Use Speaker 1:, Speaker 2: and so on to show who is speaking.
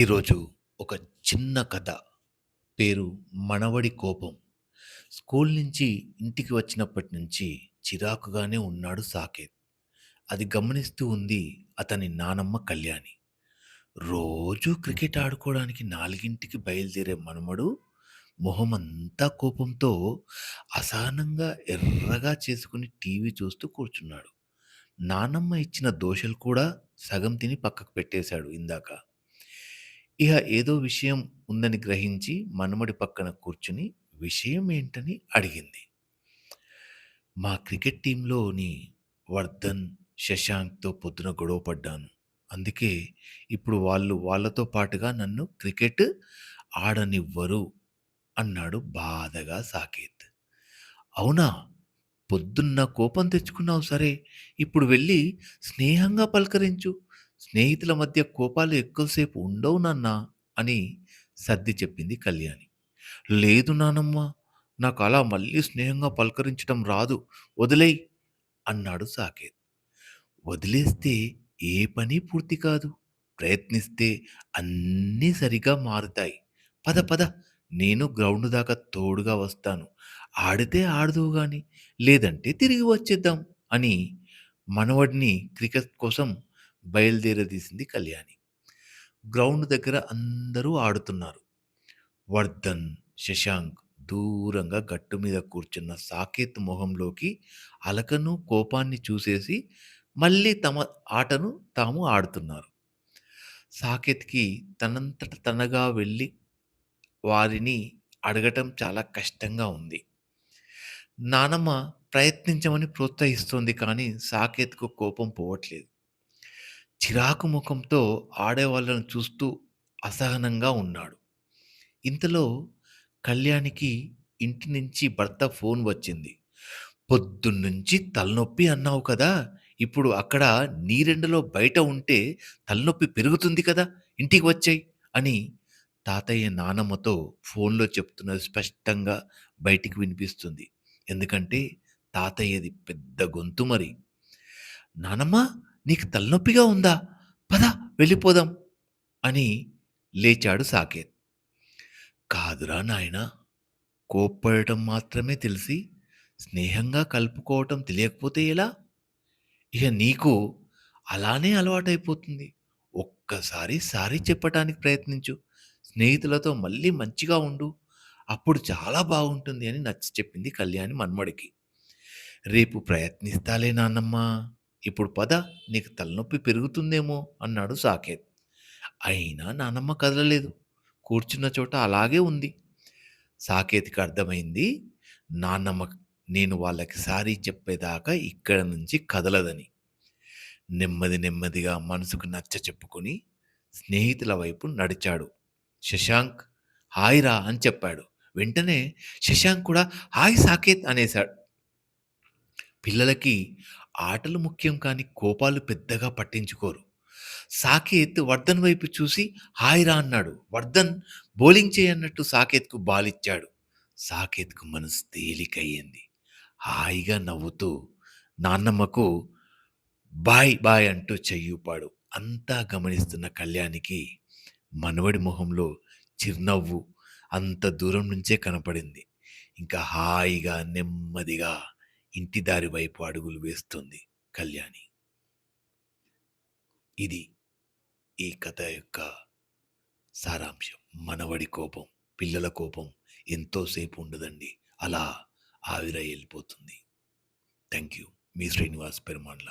Speaker 1: ఈరోజు ఒక చిన్న కథ. పేరు 'మనవడి కోపం'. స్కూల్ నుంచి ఇంటికి వచ్చినప్పటి నుంచి చిరాకుగానే ఉన్నాడు సాకేత్. అది గమనిస్తూ ఉంది అతని నానమ్మ కళ్యాణి. రోజూ క్రికెట్ ఆడుకోవడానికి 4కి బయలుదేరే మనమడు మొహమంతా కోపంతో అసహనంగా ఎర్రగా చేసుకుని టీవీ చూస్తూ కూర్చున్నాడు. నానమ్మ ఇచ్చిన దోశలు కూడా సగం తిని పక్కకు పెట్టేశాడు ఇందాక. ఇహ ఏదో విషయం ఉందని గ్రహించి మనమడి పక్కన కూర్చుని విషయం ఏంటని అడిగింది. మా క్రికెట్ టీంలోని వర్ధన్, శశాంక్‌తో పొద్దున గొడవ పడ్డాను. అందుకే ఇప్పుడు వాళ్ళతో పాటుగా నన్ను క్రికెట్ ఆడనివ్వరు అన్నాడు బాధగా సాకేత్. అవునా! పొద్దున్న కోపం తెచ్చుకున్నావు సరే. ఇప్పుడు వెళ్ళి స్నేహంగా పలకరించు. స్నేహితుల మధ్య కోపాలు ఎక్కువసేపు ఉండవు నాన్నా అని సర్ది చెప్పింది కళ్యాణి. లేదు నానమ్మ. నాకు అలా మళ్ళీ స్నేహంగా పలకరించటం రాదు. వదిలేయ్ అన్నాడు సాకేత్. వదిలేస్తే ఏ పని పూర్తి కాదు. ప్రయత్నిస్తే అన్నీ సరిగా మారుతాయి. పద పద నేను గ్రౌండ్ దాకా తోడుగా వస్తాను. ఆడితే ఆడుదువు గాని, లేదంటే తిరిగి వచ్చేద్దాం అని మనవడిని క్రికెట్ కోసం బయలుదేరదీసింది కళ్యాణి. గ్రౌండ్ దగ్గర అందరూ ఆడుతున్నారు. వర్ధన్, శశాంక్ దూరంగా గట్టు మీద కూర్చున్న సాకేత్ మొహంలోకి అలకను, కోపాన్ని చూసేసి మళ్ళీ తమ ఆటను తాము ఆడుతున్నారు. సాకేత్‌కి తనంతట తనగా వెళ్ళి వారిని అడగటం చాలా కష్టంగా ఉంది. నానమ్మ ప్రయత్నించమని ప్రోత్సహిస్తోంది కానీ సాకేత్‌కు కోపం పోవట్లేదు. చిరాకు ముఖంతో ఆడేవాళ్ళను చూస్తూ అసహనంగా ఉన్నాడు. ఇంతలో కళ్యాణికి ఇంటి నుంచి భర్త ఫోన్ వచ్చింది. "పొద్దున్నుంచి తలనొప్పి అన్నావు కదా! ఇప్పుడు అక్కడ నీరెండలో బయట ఉంటే తలనొప్పి పెరుగుతుంది కదా! ఇంటికి వచ్చెయి" అని తాతయ్య నానమ్మతో ఫోన్‌లో చెప్తున్నది స్పష్టంగా బయటికి వినిపిస్తుంది. ఎందుకంటే తాతయ్యది పెద్ద గొంతు మరి. "నానమ్మ నీకు తలనొప్పిగా ఉందా? పద వెళ్ళిపోదాం" అని లేచాడు సాకేత్. "కాదురా నాయనా! కోప్పడటం మాత్రమే తెలిసి, స్నేహంగా కలుపుకోవటం తెలియకపోతే ఎలా? ఇహ నీకు అలానే అలవాటైపోతుంది. ఒక్కసారి సారీ చెప్పటానికి ప్రయత్నించు. స్నేహితులతో మళ్ళీ మంచిగా ఉండు. అప్పుడు చాలా బాగుంటుంది" అని నచ్చచెప్పింది కళ్యాణి మన్మడికి. "రేపు ప్రయత్నిస్తాలే నాన్నమ్మ. ఇప్పుడు పద నీకు తలనొప్పి పెరుగుతుందేమో" అన్నాడు సాకేత్. అయినా నానమ్మ కదలలేదు. కూర్చున్న చోట అలాగే ఉంది. సాకేత్‌కి అర్థమైంది నాన్నమ్మ నేను వాళ్ళకి సారీ చెప్పేదాకా ఇక్కడ నుంచి కదలదని. నెమ్మదిగా మనసుకు నచ్చచెప్పుకొని స్నేహితుల వైపు నడిచాడు. "శశాంక్ హాయ్ రా" అని చెప్పాడు. వెంటనే శశాంక్ కూడా హాయ్ సాకేత్ అనేశాడు. పిల్లలకి ఆటలు ముఖ్యం కానీ కోపాలు పెద్దగా పట్టించుకోరు. సాకేత్ వర్ధన్ వైపు చూసి హాయ్ రా అన్నాడు. వర్ధన్ బౌలింగ్ చేయన్నట్టు సాకేత్‌కు బాలిచ్చాడు. సాకేత్‌కు మనసు తేలికయ్యింది. హాయిగా నవ్వుతూ నాన్నమ్మకు బాయ్ బాయ్ అంటూ చెయ్యూపాడు. అంతా గమనిస్తున్న కళ్యాణికి మనవడి మొహంలో చిరునవ్వు అంత దూరం నుంచే కనపడింది. ఇంకా హాయిగా నెమ్మదిగా ఇంటి దారి వైపు అడుగులు వేస్తుంది కళ్యాణి. ఇది ఈ కథ యొక్క సారాంశం. మనవడి కోపం, పిల్లల కోపం ఎంతో సేపు ఉండదండి. అలా ఆవిరై ఎళ్ళిపోతుంది. Thank you. మీ శ్రీనివాస్ పెరుమాళ్ల.